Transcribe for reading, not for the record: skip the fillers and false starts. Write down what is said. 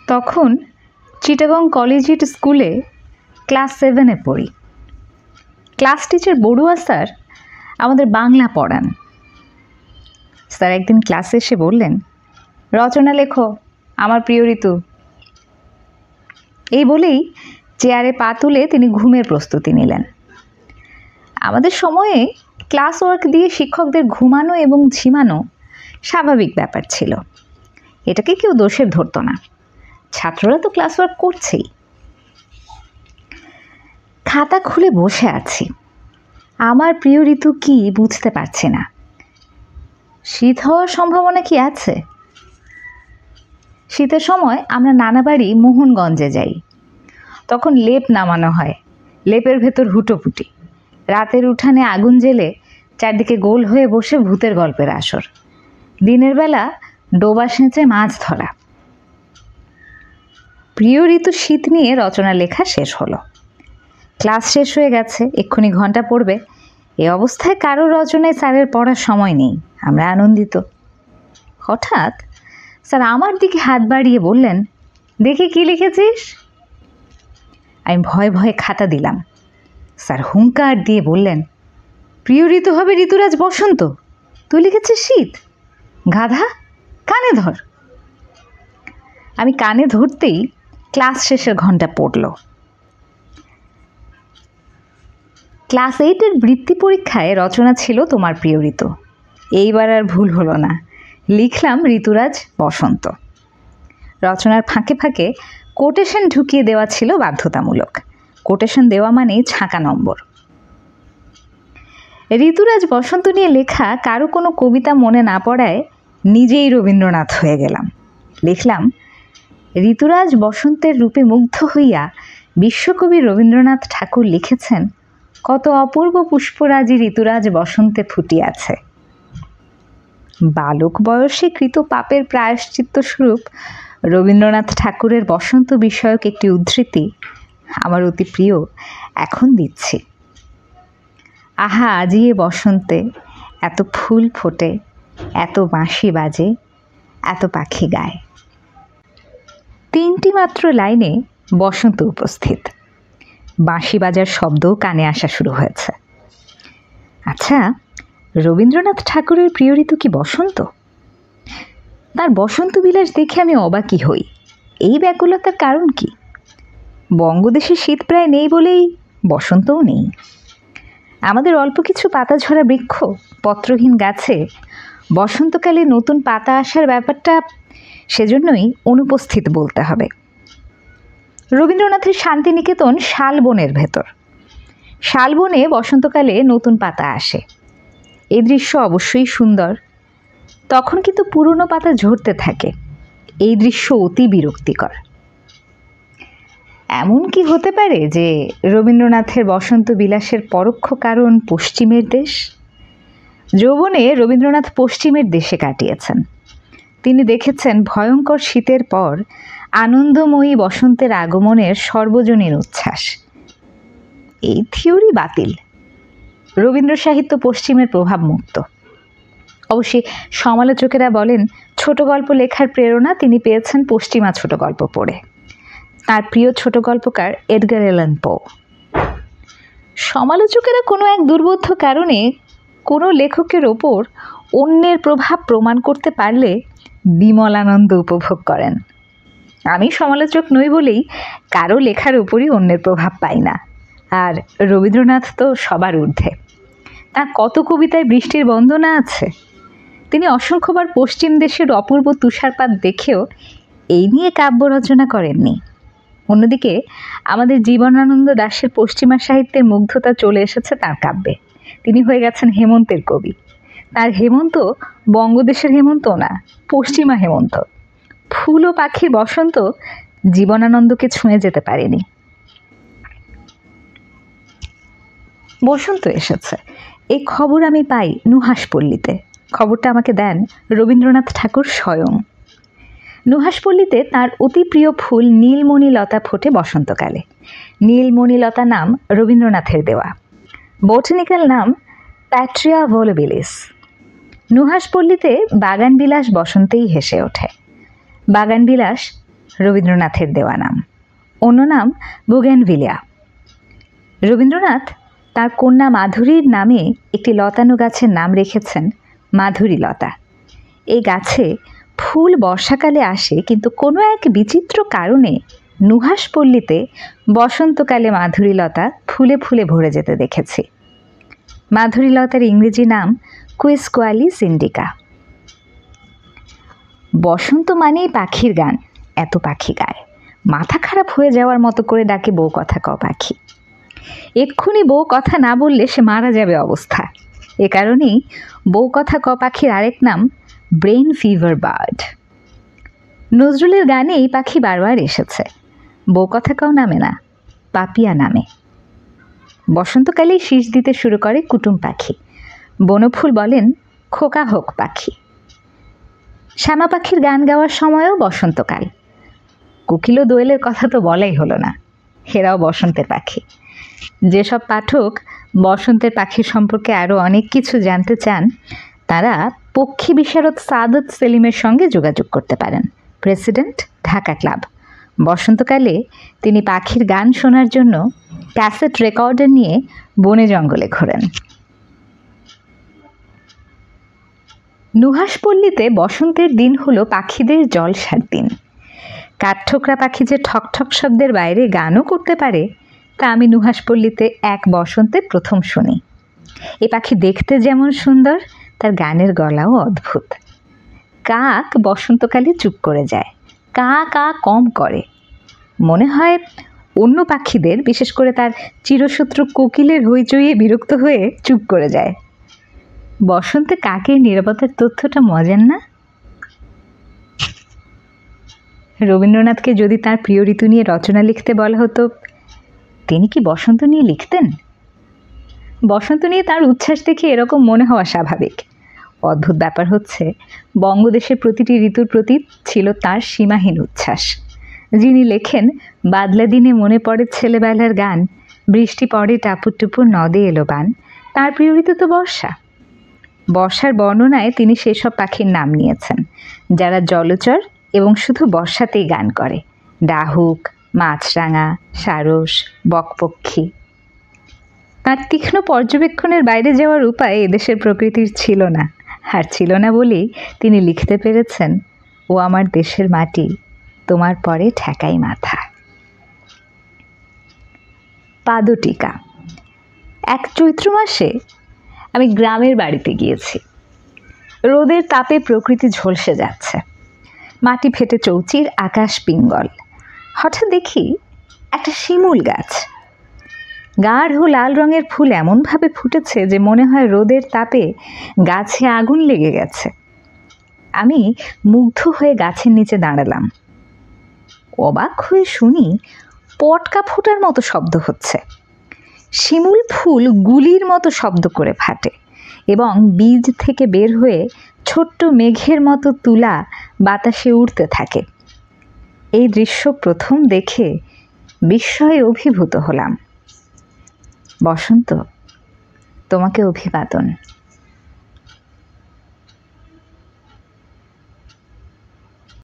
তখন চিটাগং কলেজিয়েট স্কুলে ক্লাস 7-এ পড়ি। ক্লাস টিচার বড়ুয়া স্যার আমাদের বাংলা পড়ান। স্যার একদিন ক্লাসে এসে বললেন, রচনা লেখো, আমার প্রিয় ঋতু। এই বলেই চেয়ারে পা তুলে তিনি ঘুমের প্রস্তুতি নিলেন। আমাদের সময়ে ক্লাস ওয়ার্ক দিয়ে শিক্ষকদের ঘুমানো এবং ঝিমানো স্বাভাবিক ব্যাপার ছিল। এটাকে কেউ দোষের ধরতো না, ছাত্ররা তো ক্লাস ওয়ার্ক করছেই। খাতা খুলে বসে আছি, আমার প্রিয় ঋতু কি বুঝতে পারছি না। শীত হওয়ার সম্ভাবনা কি আছে? শীতের সময় আমরা নানা বাড়ি মোহনগঞ্জে যাই। তখন লেপ নামানো হয়, লেপের ভেতর হুটোপুটি, রাতের উঠানে আগুন জ্বেলে চারদিকে গোল হয়ে বসে ভূতের গল্পের আসর, দিনের বেলা ডোবা সেঁচে মাছ ধরা। প্রিয় ঋতু শীত নিয়ে রচনা লেখা শেষ হলো। ক্লাস শেষ হয়ে গেছে, এক্ষুনি ঘন্টা পড়বে। এ অবস্থায় কারো রচনায় স্যারের পড়ার সময় নেই, আমরা আনন্দিত। হঠাৎ স্যার আমার দিকে হাত বাড়িয়ে বললেন, দেখি কি লিখেছিস? আমি ভয়ে ভয়ে খাতা দিলাম। স্যার হুঙ্কার দিয়ে বললেন, প্রিয় ঋতু হবে ঋতুরাজ বসন্ত, তুই লিখেছিস শীত? গাধা, কানে ধর। আমি কানে ধরতেই ক্লাস শেষের ঘন্টা পড়ল। ক্লাস 8-এর বৃত্তি পরীক্ষায় রচনা ছিল তোমার প্রিয় ঋতু। এইবার আর ভুল হলো না, লিখলাম ঋতুরাজ বসন্ত। রচনার ফাঁকে ফাঁকে কোটেশন ঢুকিয়ে দেওয়া ছিল বাধ্যতামূলক। কোটেশন দেওয়া মানেই ছাঁকা নম্বর। ঋতুরাজ বসন্ত নিয়ে লেখা কারো কোনো কবিতা মনে না পড়ায় নিজেই রবীন্দ্রনাথ হয়ে গেলাম। লিখলাম, ঋতুরাজ বসন্তের রূপে মুগ্ধ হইয়া বিশ্বকবি রবীন্দ্রনাথ ঠাকুর লিখেছেন, কত অপূর্ব পুষ্পরাজি ঋতুরাজ বসন্তে ফুটিয়াছে। বালক বয়সে কৃত পাপের প্রায়শ্চিত্ত স্বরূপ রবীন্দ্রনাথ ঠাকুরের বসন্ত বিষয়ক একটি উদ্ধৃতি আমার অতি প্রিয়, এখন দিচ্ছি। আহা আজি এ বসন্তে এত ফুল ফোটে, এত বাঁশি বাজে, এত পাখি গায়। 3টি মাত্র লাইনে বসন্ত উপস্থিত। বাঁশি বাজার শব্দও কানে আসা শুরু হয়েছে। আচ্ছা, রবীন্দ্রনাথ ঠাকুরের প্রিয় ঋতু কি বসন্ত? তার বসন্ত বিলাস দেখে আমি অবাকই হই। এই ব্যাকুলতার কারণ কি? বঙ্গদেশে শীত প্রায় নেই বলেই বসন্তও নেই। আমাদের অল্প কিছু পাতা ঝরা বৃক্ষ, পত্রহীন গাছে বসন্তকালে নতুন পাতা আসার ব্যাপারটা সেজন্যই অনুপস্থিত বলতে হবে। রবীন্দ্রনাথের শান্তিনিকেতন শালবনের ভেতর। শালবনে বসন্তকালে নতুন পাতা আসে। এই দৃশ্য অবশ্যই সুন্দর। তখন কিন্তু পুরনো পাতা ঝরতে থাকে। এই দৃশ্য অতি বিরক্তিকর। এমন কি হতে পারে যে রবীন্দ্রনাথের বসন্ত বিলাসের পরোক্ষ কারণ পশ্চিমের দেশ? যৌবনে রবীন্দ্রনাথ পশ্চিমের দেশে কাটিয়েছেন। তিনি দেখেছেন ভয়ঙ্কর শীতের পর আনন্দময়ী বসন্তের আগমনের সর্বজনীন উচ্ছ্বাস। এই থিওরি বাতিল। রবীন্দ্র সাহিত্য পশ্চিমের প্রভাব মুক্ত। অবশ্যই সমালোচকেরা বলেন, ছোট গল্প লেখার প্রেরণা তিনি পেয়েছেন পশ্চিমা ছোট গল্প পড়ে। তার প্রিয় ছোট গল্পকার এডগার অ্যালান পো। সমালোচকেরা কোনো এক দুর্বোধ্য কারণে কোনো লেখকের ওপর অন্যের প্রভাব প্রমাণ করতে পারলে বিমল আনন্দ উপভোগ করেন। আমি সমালোচক নই বলেই কারো লেখার উপরই অন্যের প্রভাব পাই না। আর রবীন্দ্রনাথ তো সবার ঊর্ধ্বে। তার কত কবিতায় বৃষ্টির বন্দনা আছে। তিনি অসংখ্যবার পশ্চিম দেশের অপূর্ব তুষারপাত দেখেও এই নিয়ে কাব্য রচনা করেননি। অন্যদিকে আমাদের জীবনানন্দ দাশের পশ্চিমা সাহিত্যের মুগ্ধতা চলে এসেছে তার কাব্যে। তিনি হয়ে গেছেন হেমন্তের কবি। তার হেমন্ত বঙ্গদেশের হেমন্ত না, পশ্চিমা হেমন্ত। ফুল ও পাখির বসন্ত জীবনানন্দকে ছুঁয়ে যেতে পারেনি। বসন্ত এসেছে এই খবর আমি পাই নুহাশপল্লীতে। খবরটা আমাকে দেন রবীন্দ্রনাথ ঠাকুর স্বয়ং। নুহাশপল্লীতে তার অতি প্রিয় ফুল নীলমণি লতা ফোটে বসন্তকালে। নীলমণি লতা নাম রবীন্দ্রনাথের দেওয়া। বোটানিক্যাল নাম প্যাট্রিয়া ভোলোবিলিস। নুহাশপল্লীতে বাগানবিলাস বসন্তেই হেসে ওঠে। বাগানবিলাস রবীন্দ্রনাথের দেওয়া নাম, অন্য নাম বুগেনভিলিয়া। রবীন্দ্রনাথ তার কন্যা মাধুরীর নামে একটি লতানো গাছের নাম রেখেছেন মাধুরী লতা। এই গাছে ফুল বর্ষাকালে আসে, কিন্তু কোনো এক বিচিত্র কারণে নুহাশপল্লীতে বসন্তকালে মাধুরী লতা ফুলে ফুলে ভরে যেতে দেখেছি। মাধুরী লতার ইংরেজি নাম কুইস্কুয়ালিস ইন্ডিকা। বসন্ত মানেই পাখির গান, এত পাখি গায়, মাথা খারাপ হয়ে যাওয়ার মতো করে ডাকে বউ কথা ক পাখি। এক্ষুনি বউ কথা না বললে সে মারা যাবে অবস্থা। এ কারণেই বউ কথা ক পাখির আরেক নাম ব্রেইন ফিভার বার্ড। নজরুলের গানে এই পাখি বারবার এসেছে। বউ কথা কাও নামে না, পাপিয়া নামে। বসন্তকালেই শীষ দিতে শুরু করে কুটুম পাখি। বনফুল বলেন খোকা হোক পাখি। শ্যামা পাখির গান গাওয়ার সময়ও বসন্তকাল। কোকিল ও দোয়েলের কথা তো বলাই হলো না, এরাও বসন্তের পাখি। যেসব পাঠক বসন্তের পাখির সম্পর্কে আরও অনেক কিছু জানতে চান, তারা পক্ষী বিশারদ সাদত সেলিমের সঙ্গে যোগাযোগ করতে পারেন। President, Dhaka club. বসন্তকালে তিনি পাখির গান শোনার জন্য ক্যাসেট রেকর্ডার নিয়ে বনে জঙ্গলে ঘোরেন। নুহাশপল্লীতে বসন্তের দিন হলো পাখিদের জলসার দিন। কাঠঠোকরা পাখি যে ঠকঠক শব্দের বাইরে গানও করতে পারে, তা আমি নুহাশপল্লীতে এক বসন্তে প্রথম শুনি। এ পাখি দেখতে যেমন সুন্দর, তার গানের গলাও অদ্ভুত। কাক বসন্তকালে চুপ করে যায়, কা কা কম করে। মনে হয় অন্য পাখিদের, বিশেষ করে তার চিরশত্রু কোকিলের হইচইয়ে বিরক্ত হয়ে চুপ করে যায়। বসন্তে কাকের নীরবতার তথ্যটা মজার না? রবীন্দ্রনাথকে যদি তার প্রিয় ঋতু নিয়ে রচনা লিখতে বলা হতো, তিনি কি বসন্ত নিয়ে লিখতেন? বসন্ত নিয়ে তার উচ্ছ্বাস দেখে এরকম মনে হওয়া স্বাভাবিক। অদ্ভুত ব্যাপার হচ্ছে, বঙ্গদেশের প্রতিটি ঋতুর প্রতি ছিল তার সীমাহীন উচ্ছ্বাস। যিনি লেখেন বাদলা দিনে মনে পড়ে ছেলেবেলার গান, বৃষ্টি পড়ে টাপুর টুপুর নদে এলো বান, তার প্রিয় ঋতু তো বর্ষা। বর্ষার বর্ণনায় তিনি সেসব পাখির নাম নিয়েছেন যারা জলচর এবং শুধু বর্ষাতেই গান করে। ডাহুক, মাছরাঙা, সারস, বকপক্ষী। তার তীক্ষ্ণ পর্যবেক্ষণের বাইরে যাওয়ার উপায় এদেশের প্রকৃতির ছিল না, আর ছিল না বলেই তিনি লিখতে পেরেছেন, ও আমার দেশের মাটি, তোমার পরে ঠেকাই মাথা। পাদটিকা। এক চৈত্র মাসে আমি গ্রামের বাড়িতে গিয়েছি। রোদের তাপে প্রকৃতি ঝলসে যাচ্ছে, মাটি ফেটে চৌচির, আকাশ পিঙ্গল। হঠাৎ দেখি একটা শিমুল গাছ। গাঢ় লাল রঙের ফুল এমনভাবে ফুটেছে যে মনে হয় রোদের তাপে গাছে আগুন লেগে গেছে। আমি মুগ্ধ হয়ে গাছের নিচে দাঁড়ালাম। অবাক হয়ে শুনি পটকা ফোটার মতো শব্দ হচ্ছে। শিমুল ফুল গুলির মতো শব্দ করে ফাটে এবং বীজ থেকে বের হয়ে ছোট্ট মেঘের মতো তুলা বাতাসে উড়তে থাকে। এই দৃশ্য প্রথম দেখে বিস্ময়ে অভিভূত হলাম। বসন্ত, তোমাকে অভিবাদন।